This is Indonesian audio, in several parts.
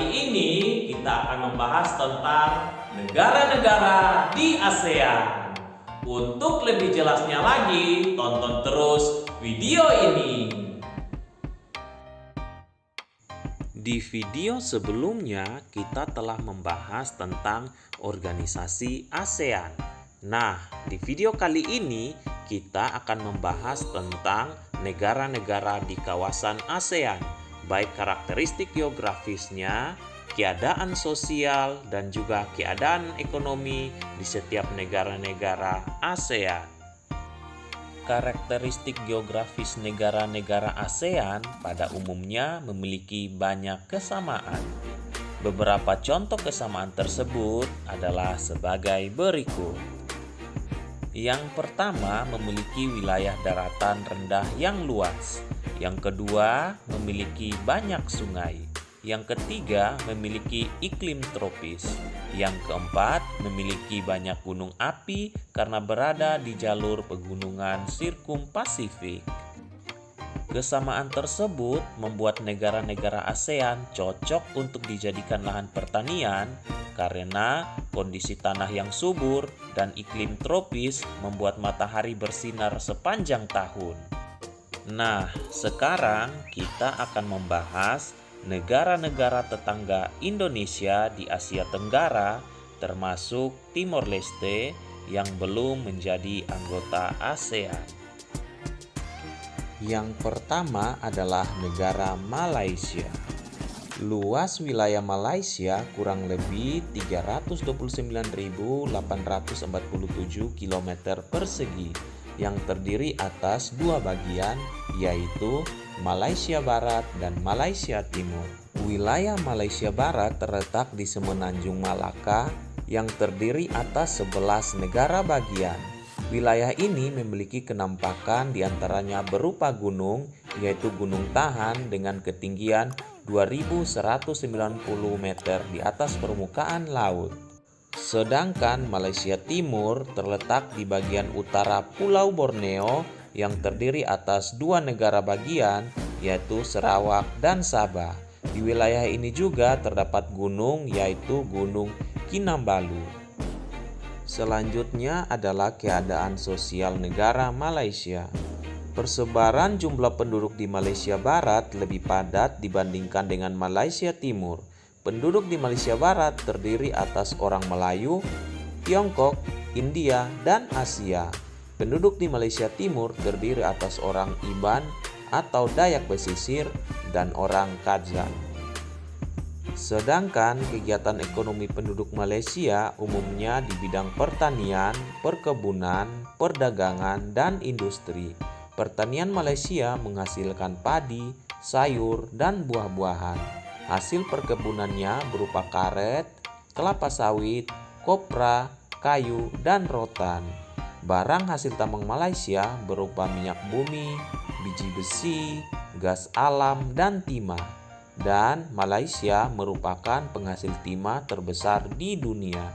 kali ini kita akan membahas tentang negara-negara di ASEAN. Untuk lebih jelasnya lagi, tonton terus video ini. Di video sebelumnya, kita telah membahas tentang organisasi ASEAN. Nah, di video kali ini kita akan membahas tentang negara-negara di kawasan ASEAN, baik karakteristik geografisnya, keadaan sosial, dan juga keadaan ekonomi di setiap negara-negara ASEAN. Karakteristik geografis negara-negara ASEAN pada umumnya memiliki banyak kesamaan. Beberapa contoh kesamaan tersebut adalah sebagai berikut. Yang pertama, memiliki wilayah daratan rendah yang luas. Yang kedua, memiliki banyak sungai. Yang ketiga, memiliki iklim tropis. Yang keempat, memiliki banyak gunung api karena berada di jalur pegunungan Sirkum Pasifik. Kesamaan tersebut membuat negara-negara ASEAN cocok untuk dijadikan lahan pertanian karena kondisi tanah yang subur dan iklim tropis membuat matahari bersinar sepanjang tahun. Nah, sekarang kita akan membahas negara-negara tetangga Indonesia di Asia Tenggara, termasuk Timor Leste yang belum menjadi anggota ASEAN. Yang pertama adalah negara Malaysia. Luas wilayah Malaysia kurang lebih 329.847 km persegi yang terdiri atas dua bagian, yaitu Malaysia Barat dan Malaysia Timur. Wilayah Malaysia Barat terletak di Semenanjung Malaka yang terdiri atas 11 negara bagian. Wilayah ini memiliki kenampakan diantaranya berupa gunung, yaitu Gunung Tahan dengan ketinggian 2.190 meter di atas permukaan laut. Sedangkan Malaysia Timur terletak di bagian utara Pulau Borneo yang terdiri atas dua negara bagian, yaitu Sarawak dan Sabah. Di wilayah ini juga terdapat gunung, yaitu Gunung Kinabalu. Selanjutnya adalah keadaan sosial negara Malaysia. Persebaran jumlah penduduk di Malaysia Barat lebih padat dibandingkan dengan Malaysia Timur. Penduduk di Malaysia Barat terdiri atas orang Melayu, Tiongkok, India, dan Asia. Penduduk di Malaysia Timur terdiri atas orang Iban atau Dayak Pesisir dan orang Kadzan. Sedangkan kegiatan ekonomi penduduk Malaysia umumnya di bidang pertanian, perkebunan, perdagangan, dan industri. Pertanian Malaysia menghasilkan padi, sayur, dan buah-buahan. Hasil perkebunannya berupa karet, kelapa sawit, kopra, kayu, dan rotan. Barang hasil tambang Malaysia berupa minyak bumi, biji besi, gas alam, dan timah. Dan Malaysia merupakan penghasil timah terbesar di dunia.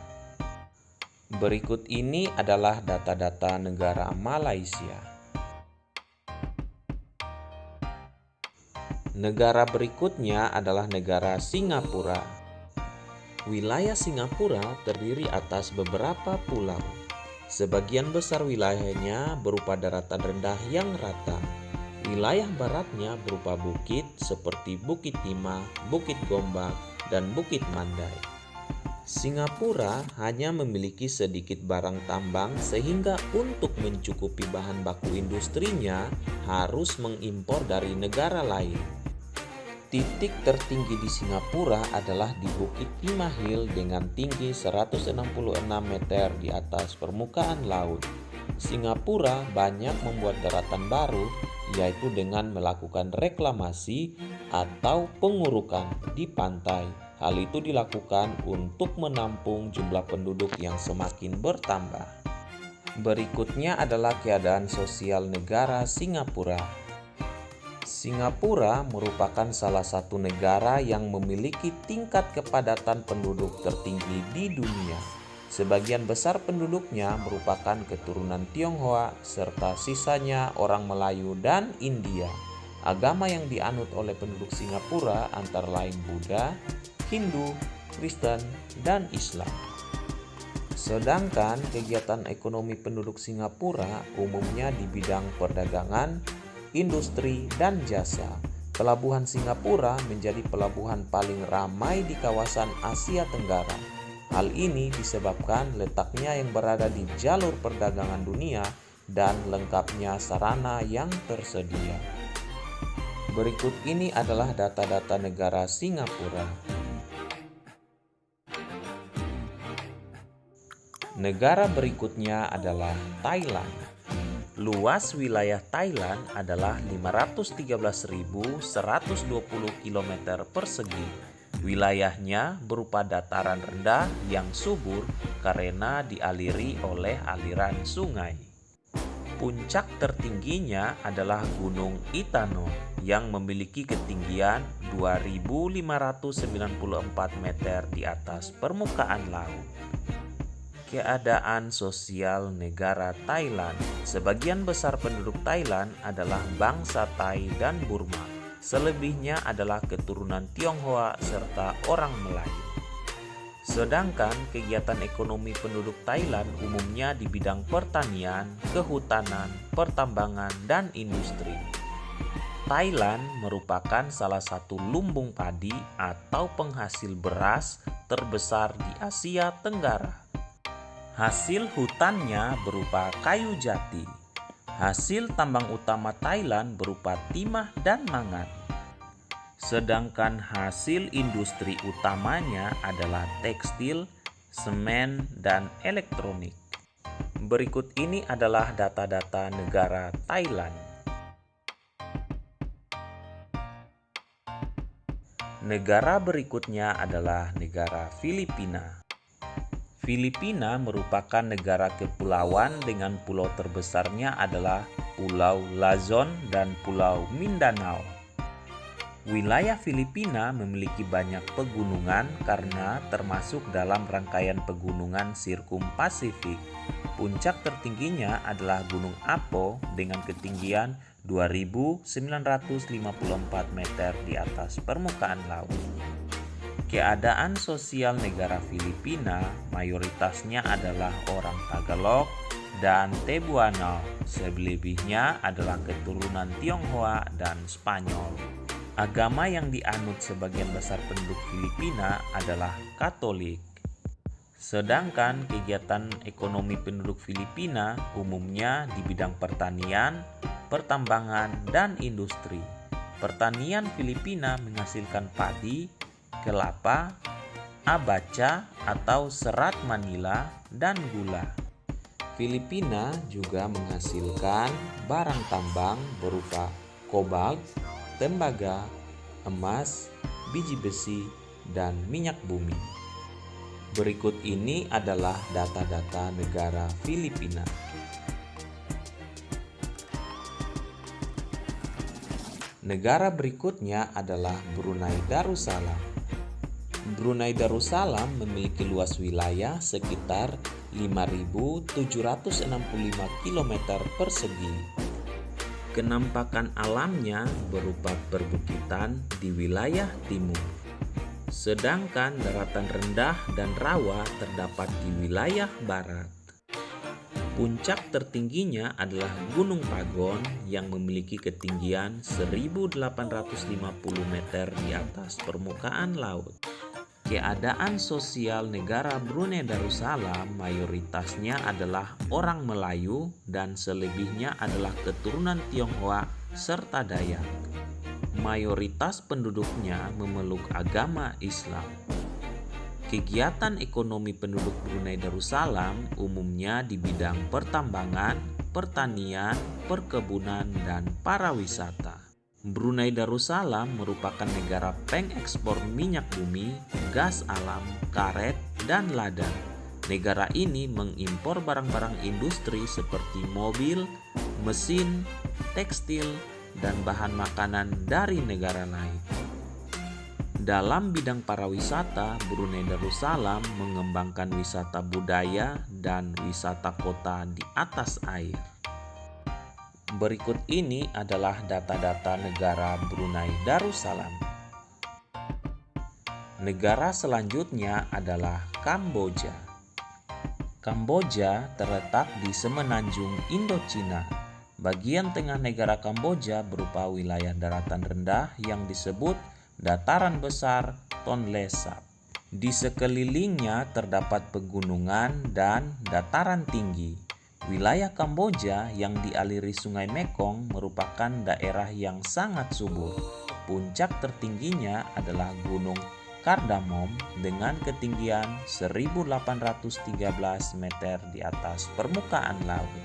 Berikut ini adalah data-data negara Malaysia. Negara berikutnya adalah negara Singapura. Wilayah Singapura terdiri atas beberapa pulau. Sebagian besar wilayahnya berupa daratan rendah yang rata. Wilayah baratnya berupa bukit seperti Bukit Timah, Bukit Gombak, dan Bukit Mandai. Singapura hanya memiliki sedikit barang tambang sehingga untuk mencukupi bahan baku industrinya harus mengimpor dari negara lain. Titik tertinggi di Singapura adalah di Bukit Timah Hill dengan tinggi 166 meter di atas permukaan laut. Singapura banyak membuat daratan baru, yaitu dengan melakukan reklamasi atau pengurukan di pantai. Hal itu dilakukan untuk menampung jumlah penduduk yang semakin bertambah. Berikutnya adalah keadaan sosial negara Singapura. Singapura merupakan salah satu negara yang memiliki tingkat kepadatan penduduk tertinggi di dunia. Sebagian besar penduduknya merupakan keturunan Tionghoa serta sisanya orang Melayu dan India. Agama yang dianut oleh penduduk Singapura antara lain Buddha, Hindu, Kristen, dan Islam. Sedangkan kegiatan ekonomi penduduk Singapura umumnya di bidang perdagangan, industri, dan jasa. Pelabuhan Singapura menjadi pelabuhan paling ramai di kawasan Asia Tenggara. Hal ini disebabkan letaknya yang berada di jalur perdagangan dunia dan lengkapnya sarana yang tersedia. Berikut ini adalah data-data negara Singapura. Negara berikutnya adalah Thailand. Luas wilayah Thailand adalah 513.120 km persegi. Wilayahnya berupa dataran rendah yang subur karena dialiri oleh aliran sungai. Puncak tertingginya adalah Gunung Itano yang memiliki ketinggian 2.594 meter di atas permukaan laut. Keadaan sosial negara Thailand. Sebagian besar penduduk Thailand adalah bangsa Thai dan Burma. Selebihnya adalah keturunan Tionghoa serta orang Melayu. Sedangkan kegiatan ekonomi penduduk Thailand umumnya di bidang pertanian, kehutanan, pertambangan, dan industri. Thailand merupakan salah satu lumbung padi atau penghasil beras terbesar di Asia Tenggara. Hasil hutannya berupa kayu jati. Hasil tambang utama Thailand berupa timah dan mangan. Sedangkan hasil industri utamanya adalah tekstil, semen, dan elektronik. Berikut ini adalah data-data negara Thailand. Negara berikutnya adalah negara Filipina. Filipina merupakan negara kepulauan dengan pulau terbesarnya adalah Pulau Luzon dan Pulau Mindanao. Wilayah Filipina memiliki banyak pegunungan karena termasuk dalam rangkaian pegunungan Sirkum Pasifik. Puncak tertingginya adalah Gunung Apo dengan ketinggian 2.954 meter di atas permukaan laut. Keadaan sosial negara Filipina mayoritasnya adalah orang Tagalog dan Cebuano. Selebihnya adalah keturunan Tionghoa dan Spanyol. Agama yang dianut sebagian besar penduduk Filipina adalah Katolik. Sedangkan kegiatan ekonomi penduduk Filipina umumnya di bidang pertanian, pertambangan, dan industri. Pertanian Filipina menghasilkan padi, kelapa, abaca atau serat Manila, dan gula. Filipina juga menghasilkan barang tambang berupa kobalt, tembaga, emas, biji besi, dan minyak bumi. Berikut ini adalah data-data negara Filipina. Negara berikutnya adalah Brunei Darussalam. Brunei Darussalam memiliki luas wilayah sekitar 5.765 km persegi. Kenampakan alamnya berupa perbukitan di wilayah timur. Sedangkan daratan rendah dan rawa terdapat di wilayah barat. Puncak tertingginya adalah Gunung Pagon yang memiliki ketinggian 1.850 meter di atas permukaan laut. Keadaan sosial negara Brunei Darussalam mayoritasnya adalah orang Melayu dan selebihnya adalah keturunan Tionghoa serta Dayak. Mayoritas penduduknya memeluk agama Islam. Kegiatan ekonomi penduduk Brunei Darussalam umumnya di bidang pertambangan, pertanian, perkebunan, dan pariwisata. Brunei Darussalam merupakan negara pengekspor minyak bumi, gas alam, karet, dan lada. Negara ini mengimpor barang-barang industri seperti mobil, mesin, tekstil, dan bahan makanan dari negara lain. Dalam bidang pariwisata, Brunei Darussalam mengembangkan wisata budaya dan wisata kota di atas air. Berikut ini adalah data-data negara Brunei Darussalam. Negara selanjutnya adalah Kamboja. Kamboja terletak di semenanjung Indochina. Bagian tengah negara Kamboja berupa wilayah daratan rendah yang disebut dataran besar Tonle Sap. Di sekelilingnya terdapat pegunungan dan dataran tinggi. Wilayah Kamboja yang dialiri Sungai Mekong merupakan daerah yang sangat subur. Puncak tertingginya adalah Gunung Kardamom dengan ketinggian 1813 meter di atas permukaan laut.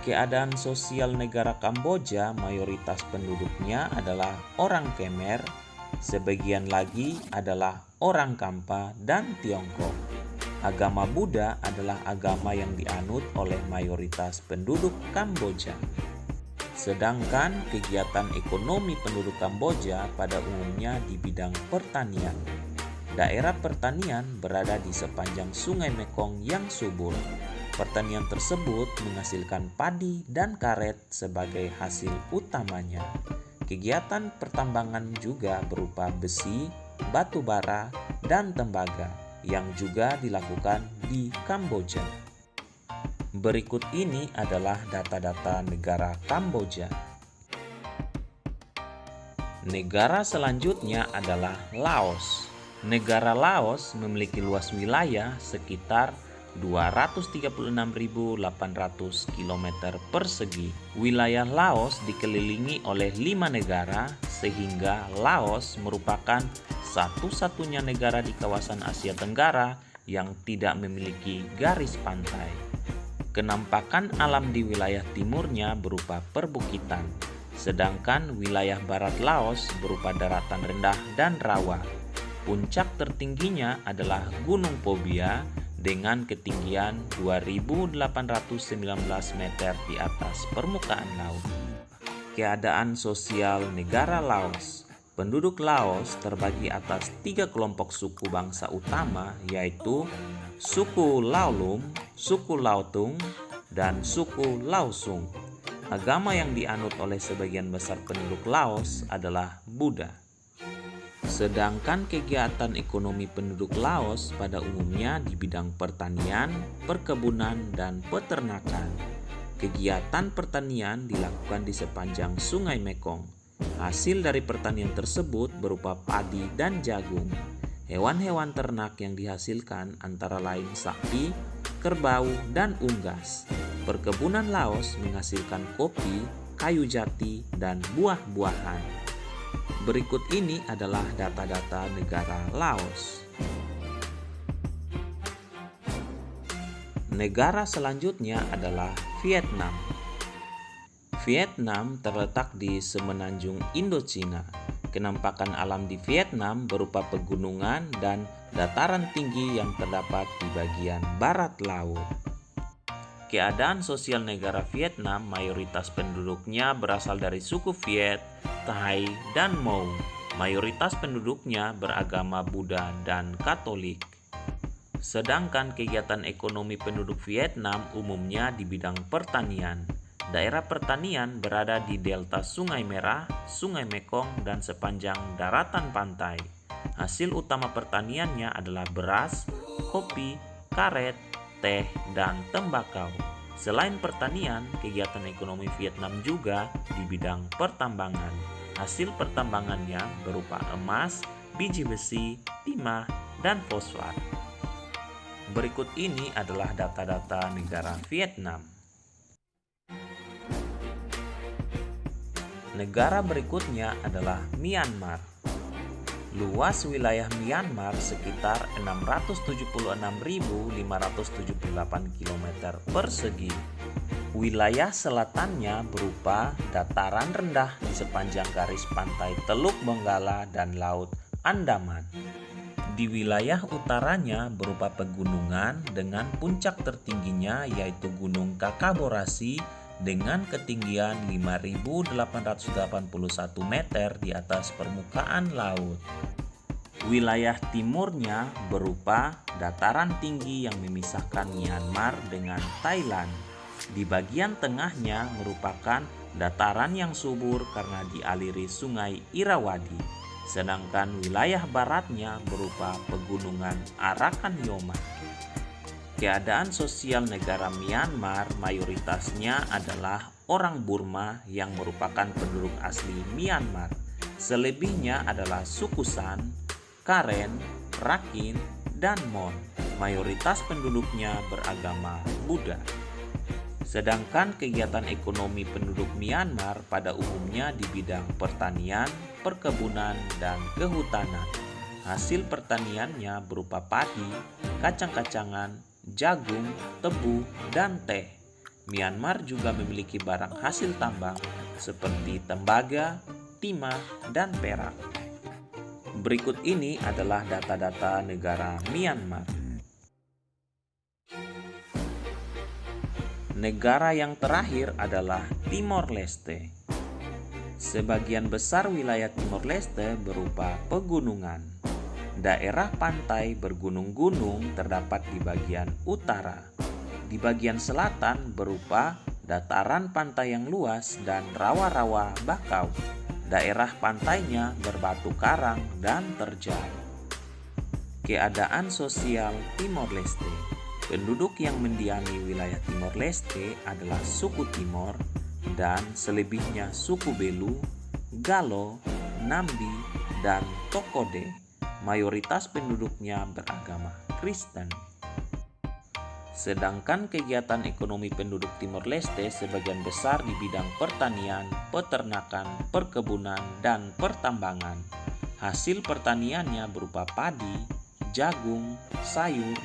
Keadaan sosial negara Kamboja, mayoritas penduduknya adalah orang Khmer, sebagian lagi adalah orang Kampa dan Tiongkok. Agama Buddha adalah agama yang dianut oleh mayoritas penduduk Kamboja. Sedangkan kegiatan ekonomi penduduk Kamboja pada umumnya di bidang pertanian. Daerah pertanian berada di sepanjang Sungai Mekong yang subur. Pertanian tersebut menghasilkan padi dan karet sebagai hasil utamanya. Kegiatan pertambangan juga berupa besi, batu bara, dan tembaga yang juga dilakukan di Kamboja. Berikut ini adalah data-data negara Kamboja. Negara selanjutnya adalah Laos. Negara Laos memiliki luas wilayah sekitar 236.800 km persegi. Wilayah Laos dikelilingi oleh 5 negara sehingga Laos merupakan satu-satunya negara di kawasan Asia Tenggara yang tidak memiliki garis pantai. Kenampakan alam di wilayah timurnya berupa perbukitan, sedangkan wilayah barat Laos berupa daratan rendah dan rawa. Puncak tertingginya adalah Gunung Phobia dengan ketinggian 2.819 meter di atas permukaan laut. Keadaan sosial negara Laos. Penduduk Laos terbagi atas 3 kelompok suku bangsa utama, yaitu suku Laolum, suku Laotung, dan suku Laosung. Agama yang dianut oleh sebagian besar penduduk Laos adalah Buddha. Sedangkan kegiatan ekonomi penduduk Laos pada umumnya di bidang pertanian, perkebunan, dan peternakan. Kegiatan pertanian dilakukan di sepanjang Sungai Mekong. Hasil dari pertanian tersebut berupa padi dan jagung. Hewan-hewan ternak yang dihasilkan antara lain sapi, kerbau, dan unggas. Perkebunan Laos menghasilkan kopi, kayu jati, dan buah-buahan. Berikut ini adalah data-data negara Laos. Negara selanjutnya adalah Vietnam. Vietnam terletak di semenanjung Indochina. Kenampakan alam di Vietnam berupa pegunungan dan dataran tinggi yang terdapat di bagian barat laut. Keadaan sosial negara Vietnam, mayoritas penduduknya berasal dari suku Viet, Thai, dan Mông. Mayoritas penduduknya beragama Buddha dan Katolik. Sedangkan kegiatan ekonomi penduduk Vietnam umumnya di bidang pertanian. Daerah pertanian berada di delta Sungai Merah, Sungai Mekong, dan sepanjang daratan pantai. Hasil utama pertaniannya adalah beras, kopi, karet, teh, dan tembakau. Selain pertanian, kegiatan ekonomi Vietnam juga di bidang pertambangan. Hasil pertambangannya berupa emas, biji besi, timah, dan fosfat. Berikut ini adalah data-data negara Vietnam. Negara berikutnya adalah Myanmar. Luas wilayah Myanmar sekitar 676.578 km persegi. Wilayah selatannya berupa dataran rendah di sepanjang garis pantai Teluk Benggala dan Laut Andaman. Di wilayah utaranya berupa pegunungan dengan puncak tertingginya yaitu Gunung Kakaborasi dengan ketinggian 5.881 meter di atas permukaan laut. Wilayah timurnya berupa dataran tinggi yang memisahkan Myanmar dengan Thailand. Di bagian tengahnya merupakan dataran yang subur karena dialiri sungai Irrawaddy. sedangkan wilayah baratnya berupa pegunungan Arakan Hioma. Keadaan sosial negara Myanmar mayoritasnya adalah orang Burma yang merupakan penduduk asli Myanmar. Selebihnya adalah suku San, Karen, Rakhine, dan Mon. Mayoritas penduduknya beragama Buddha. Sedangkan kegiatan ekonomi penduduk Myanmar pada umumnya di bidang pertanian, perkebunan, dan kehutanan. Hasil pertaniannya berupa padi, kacang-kacangan, jagung, tebu, dan teh. Myanmar juga memiliki barang hasil tambang seperti tembaga, timah, dan perak. Berikut ini adalah data-data negara Myanmar. Negara yang terakhir adalah Timor Leste. Sebagian besar wilayah Timor Leste berupa pegunungan. Daerah pantai bergunung-gunung terdapat di bagian utara. Di bagian selatan berupa dataran pantai yang luas dan rawa-rawa bakau. Daerah pantainya berbatu karang dan terjal. Keadaan sosial Timor Leste. Penduduk yang mendiami wilayah Timor Leste adalah suku Timor dan selebihnya suku Belu, Galo, Nambi, dan Tokode. Mayoritas penduduknya beragama Kristen. Sedangkan kegiatan ekonomi penduduk Timor Leste sebagian besar di bidang pertanian, peternakan, perkebunan, dan pertambangan. Hasil pertaniannya berupa padi, jagung, sayur,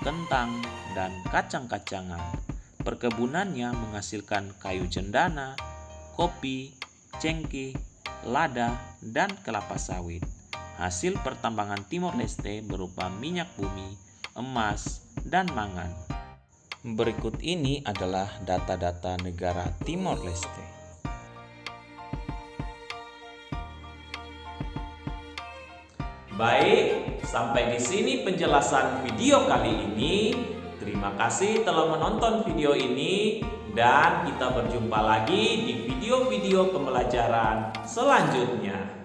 kentang, dan kacang-kacangan. Perkebunannya menghasilkan kayu cendana, kopi, cengkeh, lada, dan kelapa sawit. Hasil pertambangan Timor Leste berupa minyak bumi, emas, dan mangan. Berikut ini adalah data-data negara Timor Leste. Baik, sampai di sini penjelasan video kali ini. Terima kasih telah menonton video ini dan kita berjumpa lagi di video-video pembelajaran selanjutnya.